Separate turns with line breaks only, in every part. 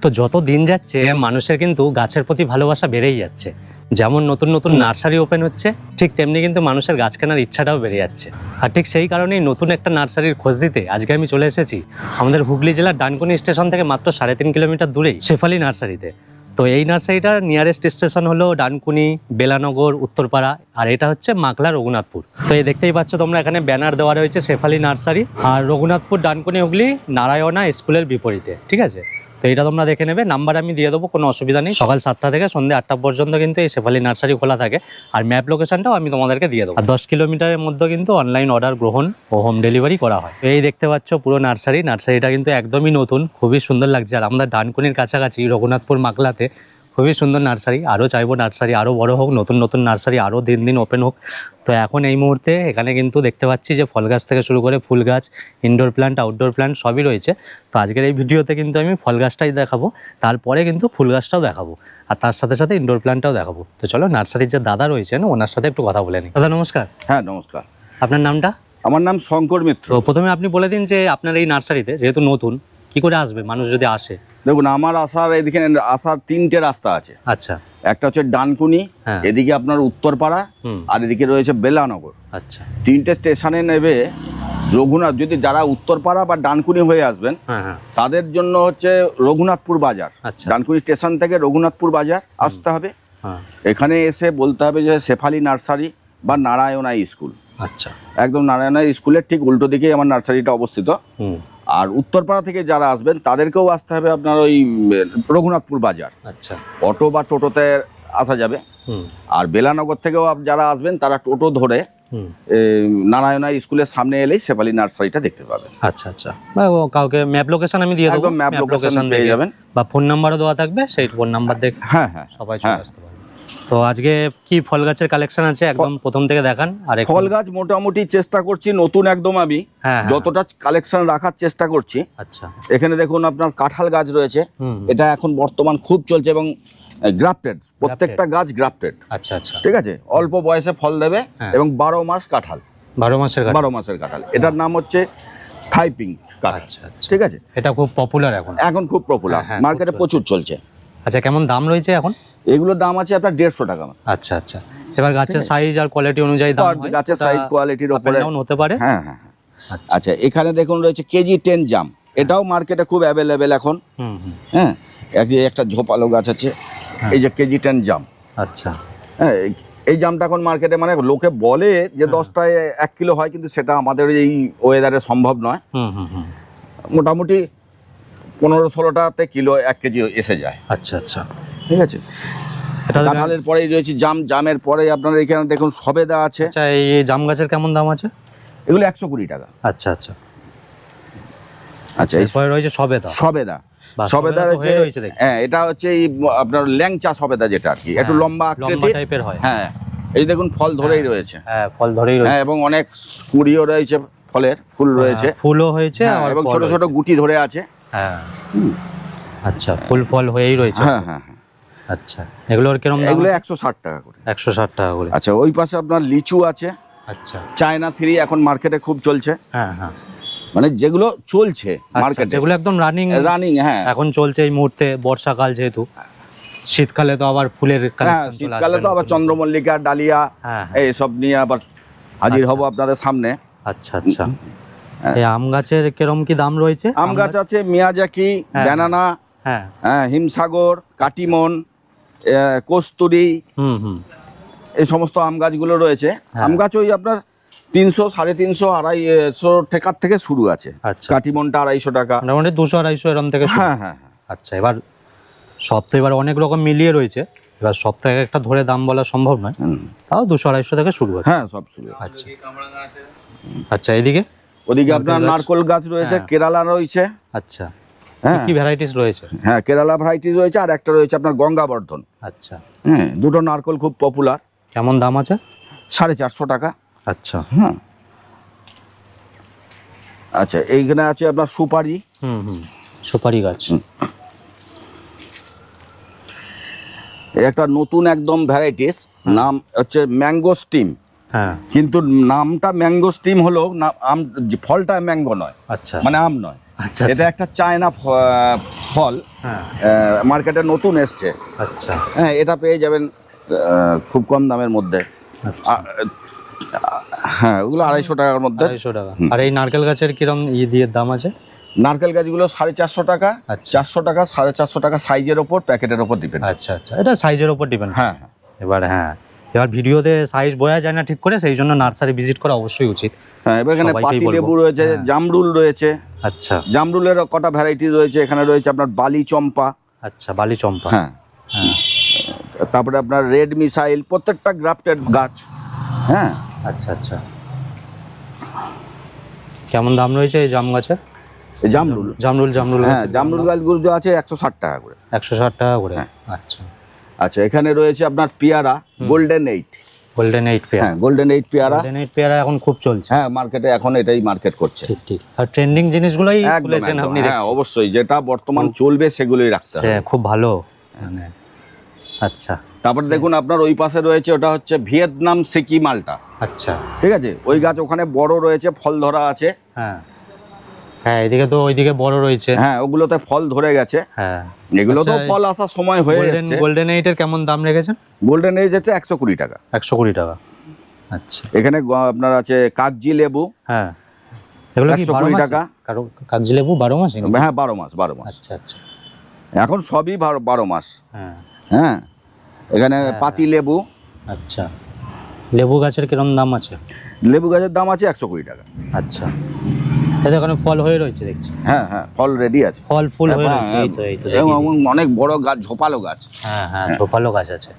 তো যত দিন যাচ্ছে মানুষের কিন্তু গাছের প্রতি ভালোবাসা বেড়েই যাচ্ছে। যেমন নতুন নতুন নার্সারি ওপেন হচ্ছে, ঠিক তেমনি কিন্তু মানুষের গাছ কেনার ইচ্ছাটাও বেড়ে যাচ্ছে। আর ঠিক সেই কারণেই নতুন একটা নার্সারির খোঁজ দিতে আজকে আমি চলে এসেছি আমাদের হুগলি জেলার ডানকুনি স্টেশন থেকে মাত্র 3.5 কিলোমিটার দূরেই শেফালি নার্সারিতে। তো এই নার্সারিটার নিয়ারেস্ট স্টেশন হলো ডানকুনি, বেলানগর, উত্তরপাড়া, আর এটা হচ্ছে মাকলা, রঘুনাথপুর। তো এই দেখতেই পাচ্ছ তোমরা, এখানে ব্যানার দেওয়া রয়েছে শেফালি নার্সারি, আর রঘুনাথপুর, ডানকুনি, হুগলি নারায়ণা স্কুলের বিপরীতে। ঠিক আছে, তো এটা তোমরা দেখে নেবে, নাম্বার আমি দিয়ে দেবো, কোনো অসুবিধা নেই। সকাল 7টা থেকে সন্ধ্যে 8টা পর্যন্ত কিন্তু এই শেফালি নার্সারি খোলা থাকে, আর ম্যাপ লোকেশনটাও আমি তোমাদেরকে দিয়ে দেবো। আর 10 কিলোমিটারের মধ্যে কিন্তু অনলাইন অর্ডার গ্রহণ ও হোম ডেলিভারি করা হয়। এই দেখতে পাচ্ছ পুরো নার্সারিটা কিন্তু একদমই নতুন, খুবই সুন্দর লাগছে। আর আমাদের ডানকুনির কাছাকাছি রঘুনাথপুর মাকলাতে খুবই সুন্দর নার্সারি, আরও চাইবো নার্সারি আরও বড় হোক, নতুন নতুন নার্সারি আরও দিন দিন ওপেন হোক। তো এখন এই মুহূর্তে এখানে কিন্তু দেখতে পাচ্ছি যে ফল গাছ থেকে শুরু করে ফুল গাছ, ইনডোর প্ল্যান্ট, আউটডোর প্ল্যান্ট সবই রয়েছে। তো আজকের এই ভিডিওতে কিন্তু আমি ফল গাছটাই দেখাবো, তারপরে কিন্তু ফুল গাছটাও দেখাবো, আর তার সাথে সাথে ইনডোর প্ল্যান্টটাও দেখাবো। তো চলো নার্সারির যে দাদা রয়েছেন ওনার সাথে একটু কথা বলে নিই। দাদা নমস্কার।
হ্যাঁ নমস্কার।
আপনার নামটা?
আমার নাম শঙ্কর মিত্র।
তো প্রথমে আপনি বলে দিন যে আপনার এই নার্সারিতে যেহেতু নতুন, কি করে আসবে মানুষ যদি আসে?
দেখুন, আমার এদিকে আসার 3টে রাস্তা আছে।
আচ্ছা।
একটা হচ্ছে ডানকুনি,
হ্যাঁ।
এদিকে আপনার উত্তরপাড়া, আর এদিকে রয়েছে বেলানগর।
আচ্ছা।
3টে স্টেশনে নেবে রঘুনাথ। যদি যারা উত্তরপাড়া বা ডানকুনি হয়ে আসবেন,
হ্যাঁ,
তাদের জন্য হচ্ছে রঘুনাথপুর বাজার।
আচ্ছা।
ডানকুনি স্টেশন থেকে রঘুনাথপুর বাজার আসতে হবে।
হ্যাঁ।
এখানে এসে বলতে হবে যে শেফালি নার্সারি বা নারায়ণা স্কুল।
আচ্ছা।
একদম নারায়ণা স্কুলের ঠিক উল্টো দিকেই আমার নার্সারিটা অবস্থিত। আর উত্তরপাড়া থেকে যারা আসবেন তাদেরকেও আসতে হবে আপনার ওই রঘুনাথপুর বাজার।
আচ্ছা।
অটো বা টোটোতে আসা যাবে। আর বেলানগর থেকেও যারা আসবেন তারা টোটো ধরে নারায়ণা স্কুলের সামনে এলেই শেফালি নার্সারিটা দেখতে পাবেন।
আচ্ছা আচ্ছা, কাউকে ম্যাপ লোকেশন আমি দিয়ে দেবো,
একদম ম্যাপ লোকেশন পেয়ে যাবেন,
বা ফোন নাম্বারও দেওয়া থাকবে, সেই ফোন নাম্বার দেখে
হ্যাঁ
সবাই চলে আসতে পারবে। তো আজকে কি ফল গাছের কালেকশন আছে একদম প্রথম থেকে দেখান। আর
ফল গাছ মোটামুটি চেষ্টা করছি নতুন একদম আমি যতটা কালেকশন রাখার চেষ্টা করছি।
আচ্ছা।
এখানে দেখুন আপনার কাঁঠাল গাছ রয়েছে, এটা এখন বর্তমান খুব চলছে এবং গ্রাফটেড, প্রত্যেকটা গাছ গ্রাফটেড।
আচ্ছা আচ্ছা,
ঠিক আছে, অল্প বয়সে ফল দেবে এবং 12 মাস কাঁঠাল,
12 মাসের
কাঁঠাল। এটার নাম হচ্ছে থাইপিং কাঁঠাল।
আচ্ছা আচ্ছা,
ঠিক আছে,
এটা খুব পপুলার এখন
খুব পপুলার, মার্কেটে প্রচুর চলছে।
আচ্ছা, কেমন দাম রয়েছে এখন?
এগুলোর দাম আছে আপনার 150 টাকা।
আচ্ছা আচ্ছা, এবার গাছের সাইজ আর কোয়ালিটি অনুযায়ী দাম হয়,
গাছের সাইজ কোয়ালিটির উপরে
হতে পারে।
হ্যাঁ হ্যাঁ। আচ্ছা, এখানে দেখুন রয়েছে কেজি 10 জাম, এটাও মার্কেটে খুব অ্যাভেলেবেল এখন। হ্যাঁ, একটা ঝোপালো গাছ আছে, এই যে কেজি 10 জাম।
আচ্ছা।
হ্যাঁ, এই জামটা এখন মার্কেটে, মানে লোকে বলে যে 10টায় 1 কিলো হয়, কিন্তু সেটা আমাদের এই ওয়েদারে সম্ভব নয়। মোটামুটি 15-16টাতে কিলো 1 কেজি এসে যায়।
আচ্ছা আচ্ছা,
ঠিক আছে। কাঁঠালের পরেই রয়েছে জাম, জামের পরে আপনার এখানে দেখুন সবেদা আছে।
আচ্ছা, এই জাম গাছের কেমন দাম আছে?
এগুলো 120 টাকা।
আচ্ছা আচ্ছা
আচ্ছা,
এরপরে রয়েছে সবেদা।
রয়েছে, হ্যাঁ, এটা হচ্ছে এই আপনার ল্যাংচা সবেদা, যেটা আর কি একটু লম্বা
টাইপের হয়।
হ্যাঁ, এই দেখুন ফল ধরেই রয়েছে।
হ্যাঁ, ফল ধরেই রয়েছে।
হ্যাঁ, এবং অনেক কুড়িও রয়েছে, ফলের ফুল রয়েছে,
ফুলও হয়েছে,
এবং ছোট ছোট গুটি ধরে আছে।
হ্যাঁ। আচ্ছা, ফুল ফল হয়েই রয়েছে।
হ্যাঁ হ্যাঁ।
আচ্ছা, এগুলোর কিরকম দাম?
এগুলো 160 টাকা করে।
160 টাকা করে।
আচ্ছা, ওই পাশে আপনার লিচু আছে।
আচ্ছা,
চায়না 3 এখন মার্কেটে খুব চলছে।
হ্যাঁ হ্যাঁ,
মানে যেগুলো চলছে মার্কেটে,
যেগুলো একদম রানিং।
হ্যাঁ,
এখন চলছে এই মুহূর্তে, বর্ষাকাল যেহেতু, শীতকালে তো আবার ফুলের কালেকশন,
শীতকালে তো আবার চন্দ্রমল্লিকা, ডালিয়া এইসব নিয়ে আবার হাজির হব আপনাদের সামনে।
আচ্ছা আচ্ছা, এই আম গাছের কিরকম কি দাম রয়েছে?
আম গাছ আছে মিয়াজাকি, ব্যানানা,
হ্যাঁ,
হিমসাগর, কাটিমন, কস্তুরি, এই সমস্ত আম গাছগুলো রয়েছে। আম গাছ ওই আপনার 300, 350, 250 টাকার থেকে শুরু আছে। কাটিমনটা 250 টাকা,
মোটামুটি 200-250 এরকম থেকে।
হ্যাঁ হ্যাঁ।
আচ্ছা, এবার সব তো এবার অনেক রকম মিলিয়ে রয়েছে, এবার সব থেকে একটা ধরে দাম বলা সম্ভব নয়, তাও 200-250 থেকে শুরু হয়।
হ্যাঁ, সব শুরু।
আচ্ছা আচ্ছা, ওদিকে
আপনার নারকোল গাছ রয়েছে, কেরালা রয়েছে।
আচ্ছা, কি ভ্যারাইটিস রয়েছে?
হ্যাঁ, কেরালা ভ্যারাইটিস রয়েছে, আর একটা রয়েছে আপনার গঙ্গাবর্ধন।
আচ্ছা,
হ্যাঁ, দুটো নারকোল খুব পপুলার।
কেমন দাম আছে?
450 টাকা।
আচ্ছা।
হ্যাঁ। আচ্ছা, এইখানে আছে আপনার সুপারি।
সুপারি গাছ।
একটা নতুন একদম ভ্যারাইটিস, নাম হচ্ছে ম্যাঙ্গো স্টিম। কিন্তু নামটা ম্যাঙ্গো স্টিম হলো না, ফলটা ম্যাঙ্গো নয়।
আচ্ছা,
মানে আম নয়।
আচ্ছা
এটা একটা চায়না ফল,
হ্যাঁ
মার্কেটে নতুন এসছে।
আচ্ছা
হ্যাঁ, এটা পেয়ে যাবেন খুব কম দামের মধ্যে।
আচ্ছা
হ্যাঁ, ওগুলো 250 টাকার মধ্যে।
250 টাকা। আর এই নারকেল গাছের কিরম দিয়ে দাম আছে?
নারকেল গাছগুলো 450 টাকা,
আচ্ছা।
400 টাকা, 450 টাকা, সাইজের ওপর, প্যাকেটের ওপর ডিপেন্ড।
আচ্ছা আচ্ছা, এটা সাইজের উপর ডিপেন্ড।
হ্যাঁ,
এবার ভিডিওতে সাইজ বোঝা যায় না ঠিক করে, সেই জন্য নার্সারি ভিজিট করা অবশ্যই উচিত।
হ্যাঁ, এবার এখানে
সবাইকেই
পাতি
বলবো।
লেবু রয়েছে,
হ্যাঁ।
জামরুল রয়েছে।
আচ্ছা
জামরুলের কটা ভ্যারাইটি রয়েছে, এখানে রয়েছে আপনার বালি চম্পা।
আচ্ছা, বালি চম্পা।
হ্যাঁ,
হ্যাঁ
তারপরে আপনার রেড মিসাইল, প্রত্যেকটা গ্রাফটেড গাছ। হ্যাঁ,
আচ্ছা আচ্ছা, কেমন দাম রয়েছে এই জাম গাছের?
এই জামরুল,
জামরুল
হ্যাঁ, জামরুল গাছগুলো যে আছে 160 টাকা করে।
160 টাকা করে।
হ্যাঁ।
আচ্ছা,
আচ্ছা, এখানে রয়েছে আপনার পেয়ারা, গোল্ডেন 8।
গোল্ডেন 8 পেয়ারা।
হ্যাঁ, গোল্ডেন 8 পেয়ারা।
গোল্ডেন 8 পেয়ারা এখন খুব চলছে।
হ্যাঁ, মার্কেটে এখন এটাই মার্কেট করছে।
ঠিক ঠিক, আর ট্রেন্ডিং জিনিসগুলোই
একদম,
তুলেছেন
একদম।
আপনি।
হ্যাঁ, অবশ্যই, যেটা বর্তমান চলবে সেগুলোই রাখতে হবে।
খুব ভালো মানে। আচ্ছা
তারপরে দেখুন আপনার ওই পাশে রয়েছে, ওটা হচ্ছে ভিয়েতনাম সিকি মালটা।
আচ্ছা,
ঠিক আছে, ওই গাছ ওখানে বড় রয়েছে, ফল ধরা আছে।
হ্যাঁ হ্যাঁ, এদিকে তো ওইদিকে বড় রয়েছে।
হ্যাঁ, ওগুলোতে ফল ধরে গেছে।
হ্যাঁ,
এগুলো তো
আচ্ছা,
ফল আসার সময় হয়ে এসেছে।
গোল্ডেন 8 এর কেমন দাম রেখেছেন?
গোল্ডেন এজ হচ্ছে 120 টাকা।
120 টাকা। আচ্ছা,
এখানে আপনার আছে কাগজি লেবু।
হ্যাঁ, এগুলো কি
120 টাকা।
কাগজি লেবু 12 মাস?
হ্যাঁ, 12 মাস, 12 মাস।
আচ্ছা আচ্ছা,
এখন সবই 12 মাস।
হ্যাঁ
হ্যাঁ, এখানে পাতি লেবু।
আচ্ছা, লেবু গাছের কিরম দাম আছে?
লেবু গাছের দাম আছে 120 টাকা।
আচ্ছা, এটা এখানে ফল হয়ে রয়েছে দেখছি।
হ্যাঁ হ্যাঁ, ফল রেডি আছে।
ফল ফুল হয়ে
হ্যাঁ,
রয়েছে, এই তো
এবং
দেখি।
অনেক বড় গাছ, ঝোপালো গাছ।
হ্যাঁ হ্যাঁ, ঝোপালো গাছ আছে।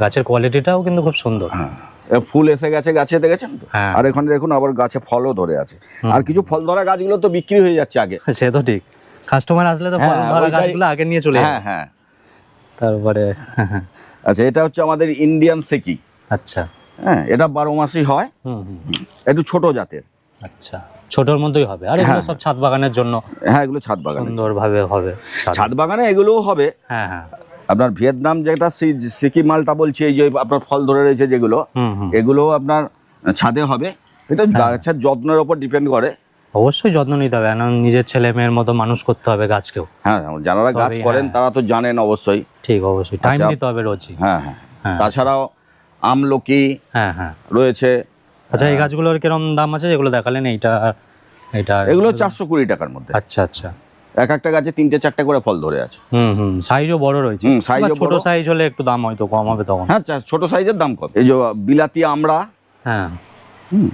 গাছের কোয়ালিটিটাও কিন্তু খুব সুন্দর।
হ্যাঁ, ফুল এসে গেছে গাছে, দেখেছেন তো?
হ্যাঁ।
আর এখানে দেখুন আবার গাছে ফলও ধরে আছে। আর কিছু ফল ধরা গাছগুলো তো বিক্রি হয়ে যাচ্ছে আগে।
সে তো ঠিক, কাস্টমার আসলে তো ফল
হ্যাঁ,
ধরা
ওইটাই-
গাছগুলো আগে নিয়ে চলে
হ্যাঁ
যায়।
হ্যাঁ।
তারপরে
আচ্ছা, এটা হচ্ছে আমাদের ইন্ডিয়ান সেকি।
আচ্ছা,
হ্যাঁ, এটা 12 মাসই হয়,
হুম হুম,
একটু ছোট জাতের।
আচ্ছা, ছোটর মধ্যেই হবে। আর এগুলো
হ্যাঁ,
সব ছাদ বাগানের জন্য
হ্যাঁ, এগুলো ছাদ বাগানে।
সুন্দরভাবে হবে।
ছাদ বাগানে এগুলোও হবে।
হ্যাঁ হ্যাঁ,
আপনার ভিয়েতনাম যেটা সিকি মালটা বলছি, এই যে আপনার ফল ধরে রয়েছে যেগুলো,
হুম হুম,
এগুলোও আপনার ছাদে হবে। এটা গাছের যত্নের ওপর ডিপেন্ড করে।
অবশ্যই যত্ন নিতে হবে, কারণ নিজের ছেলে মেয়ের মতো মানুষ করতে হবে গাছকেও।
হ্যাঁ, যারা গাছ
তবেই,
করেন
হ্যাঁ।
তারা তো জানেন অবশ্যই।
ঠিক, অবশ্যই টাইম
আচ্ছা,
দিতে হবে রোজই।
হ্যাঁ হ্যাঁ।
হ্যাঁ,
তাছাড়াও আমলকি
হ্যাঁ হ্যাঁ।
রয়েছে।
আচ্ছা, এই গাছগুলোর কিরম দাম আছে যেগুলো দেখালেন? এইটা এটা
এগুলো 420 টাকার মধ্যে।
আচ্ছা আচ্ছা,
এক একটা গাছে 3-4টে করে ফল ধরে আছে।
হুম হুম, সাইজও বড় রয়েছে।
সাইজও
এবার ছোট
বড়।
সাইজ হলে একটু দাম হয়তো কম হবে তখন।
হ্যাঁ, ছোট সাইজের দাম কম। এই যে বিলাতি আমড়া।
হ্যাঁ,
হুম,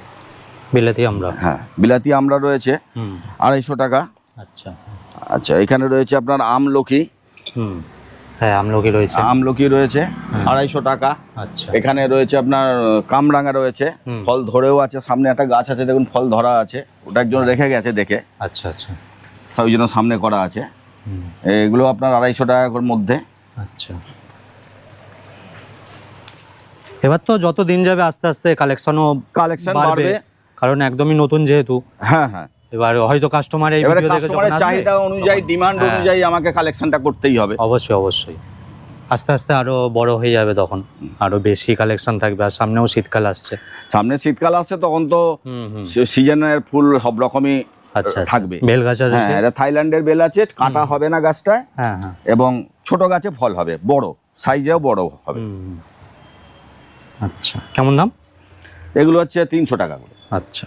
বিলেতি আমরা।
হ্যাঁ, বিলাতি আমড়া রয়েছে
হুম,
250 টাকা।
আচ্ছা
আচ্ছা, এখানে রয়েছে আপনার আমলকি।
হুম, হ্যাঁ, আমলকি রয়েছে।
আমলকি রয়েছে 250 টাকা।
আচ্ছা,
এখানে রয়েছে আপনার কামরাঙা রয়েছে,
হুম।
ফল ধরেও আছে। সামনে একটা গাছ আছে, দেখুন ফল ধরা আছে, ওটা একজন রেখে গেছে দেখে,
আচ্ছা আচ্ছা,
ওই জন্য সামনে করা আছে।
হুম,
এগুলো আপনার 250 টাকার মধ্যে।
আচ্ছা। এবার তো যত দিন যাবে আস্তে আস্তে কালেকশনও
কালেকশন
বাড়বে,
বাড়বে।
কারণ একদমই নতুন যেহেতু।
হ্যাঁ হ্যাঁ,
এবার হয়তো কাস্টমার এই
এবারে
ভিডিও দেখে যখন
কাস্টমারের
আসবে,
চাহিদা অনুযায়ী, ডিমান্ড
হ্যাঁ।
অনুযায়ী আমাকে কালেকশনটা করতেই হবে।
অবশ্যই অবশ্যই আস্তে আস্তে আরো বড় হয়ে যাবে, তখন আরো বেশি কালেকশন থাকবে। আর সামনেও শীতকাল আসছে।
সামনে শীতকাল আসছে, তখন তো
হুম হুম,
সিজনের ফুল সব রকমই
আচ্ছা আচ্ছা।
থাকবে।
বেল গাছ আছে।
হ্যাঁ, এটা থাইল্যান্ডের বেল আছে, কাটা হবে না গাছটায়,
হ্যাঁ হ্যাঁ,
এবং ছোট গাছে ফল হবে, বড় সাইজেও বড় হবে।
হুম, আচ্ছা, কেমন দাম?
এগুলো হচ্ছে 300 টাকা করে।
আচ্ছা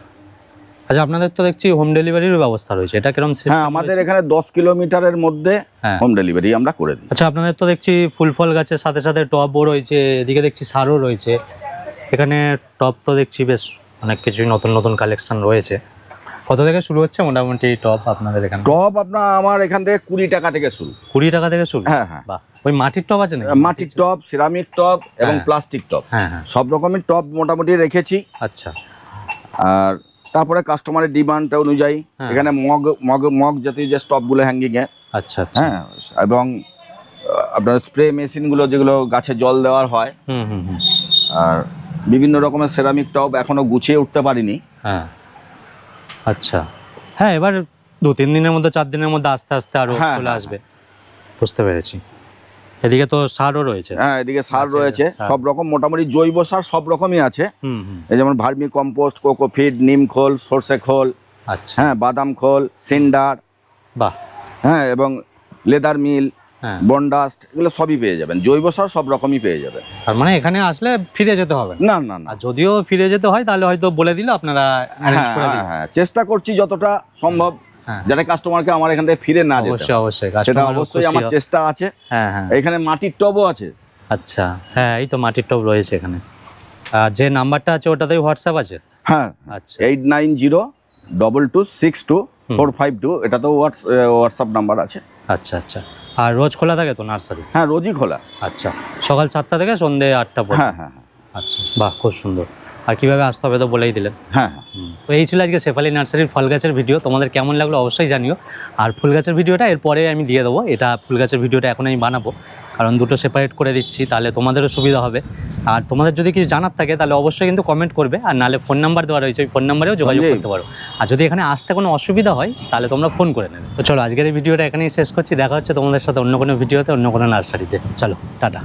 আচ্ছা, আপনাদের তো দেখছি হোম ডেলিভারির ব্যবস্থা রয়েছে, এটা কিরকম system
হ্যাঁ, আমাদের
রয়েছে?
এখানে 10 কিলোমিটারের মধ্যে
হ্যাঁ।
হোম ডেলিভারি আমরা করে দিই।
আচ্ছা, আপনাদের তো দেখছি ফুল ফল গাছের সাথে সাথে টবও রয়েছে, এদিকে দেখছি সারও রয়েছে। এখানে টব তো দেখছি বেশ অনেক কিছুই নতুন নতুন কালেকশন রয়েছে। কত থেকে শুরু হচ্ছে মোটামুটি টব আপনাদের এখানে?
টব আপনার আমার এখান থেকে 20 টাকা থেকে শুরু।
20 টাকা থেকে শুরু?
হ্যাঁ হ্যাঁ,
বাহ, ওই মাটির টব আছে নাকি?
মাটির টব, সিরামিক টব এবং
হ্যাঁ।
প্লাস্টিক টব,
হ্যাঁ হ্যাঁ,
সব রকমের টব মোটামুটি রেখেছি।
আচ্ছা
আর তারপরে কাস্টমারের ডিমান্ড অনুযায়ী
হ্যাঁ।
এখানে মগ মগ মগ জাতীয় যে স্টপগুলো হ্যাঙ্গিংয়ে,
আচ্ছা আচ্ছা,
হ্যাঁ, এবং আপনার স্প্রে মেশিনগুলো যেগুলো গাছে জল দেওয়ার হয়,
হুম হুম হুম,
আর বিভিন্ন রকমের সেরামিক টব এখনো গুছিয়ে উঠতে পারিনি।
হ্যাঁ আচ্ছা। হ্যাঁ, এবার 2-3 দিনের মধ্যে 4 দিনের মধ্যে আস্তে আস্তে আরো
হ্যাঁ,
চলে
হ্যাঁ,
আসবে। বুঝতে পেরেছি। এদিকে তো সারও রয়েছে।
হ্যাঁ, এদিকে সার
আচ্ছা,
রয়েছে,
সার।
সব রকম মোটামুটি জৈব সার সব রকমই আছে।
হুম হুম,
এই যেমন ভার্মি কম্পোস্ট, কোকোফিট, নিম খোল, সর্ষে খোল,
আচ্ছা
হ্যাঁ, বাদাম খোল, সিন্ডার,
বাহ।
হ্যাঁ, এবং লেদার মিল,
হ্যাঁ,
বনডাস্ট, এগুলো সবই পেয়ে যাবেন। জৈব সার সব রকমই পেয়ে যাবেন।
তার মানে এখানে আসলে ফিরে যেতে হবে না।
না না না,
আর যদিও ফিরে যেতে হয় তাহলে হয়তো বলে দিলে আপনারা অ্যারেঞ্জ
হ্যাঁ
করে
হ্যাঁ
দিন।
হ্যাঁ, চেষ্টা করছি যতটা সম্ভব
হ্যাঁ,
যাতে কাস্টমারকে আমার এখান থেকে ফিরে না যেতে
অবশ্যই
হয়।
অবশ্যই
সেটা
customer ও
অবশ্যই
খুশি
আমার
হয়।
চেষ্টা আছে।
হ্যাঁ হ্যাঁ,
এখানে মাটির টবও আছে।
আচ্ছা, হ্যাঁ এই তো মাটির টব রয়েছে এখানে। আর যে নাম্বারটা আছে ওটাতেই হোয়াটসঅ্যাপ আছে?
হ্যাঁ,
আচ্ছা
8902226452, এটা তো হোয়াটসঅ্যাপ নাম্বার আছে।
আচ্ছা আচ্ছা। আর রোজ খোলা থাকে তো নার্সারি?
হ্যাঁ, রোজই খোলা।
আচ্ছা, সকাল 7টা থেকে সন্ধ্যে 8টা পর্যন্ত?
হ্যাঁ হ্যাঁ হ্যাঁ
আচ্ছা, বাহ, খুব সুন্দর। আর কিভাবে আসতে হবে তো বলেই দিলেন।
হ্যাঁ হ্যাঁ।
তো এই ছিল আজকে শেফালি নার্সারির ফল গাছের ভিডিও। তোমাদের কেমন লাগলো অবশ্যই জানিও। আর ফুল গাছের ভিডিওটা এরপরে আমি দিয়ে দেবো। এটা ফুল গাছের ভিডিওটা এখন আমি বানাবো, কারণ দুটো সেপারেট করে দিচ্ছি, তাহলে তোমাদেরও সুবিধা হবে। আর তোমাদের যদি কিছু জানার থাকে তাহলে অবশ্যই কিন্তু কমেন্ট করবে, আর নাহলে ফোন নাম্বার দেওয়া রয়েছে, ওই ফোন নাম্বারেও যোগাযোগ
জি।
করতে পারো। আর যদি এখানে আসতে কোনো অসুবিধা হয় তাহলে তোমরা ফোন করে নেবে। তো চলো আজকের এই ভিডিওটা এখানেই শেষ করছি। দেখা হচ্ছে তোমাদের সাথে অন্য কোনো ভিডিওতে, অন্য কোনো নার্সারিতে। চলো টাটা।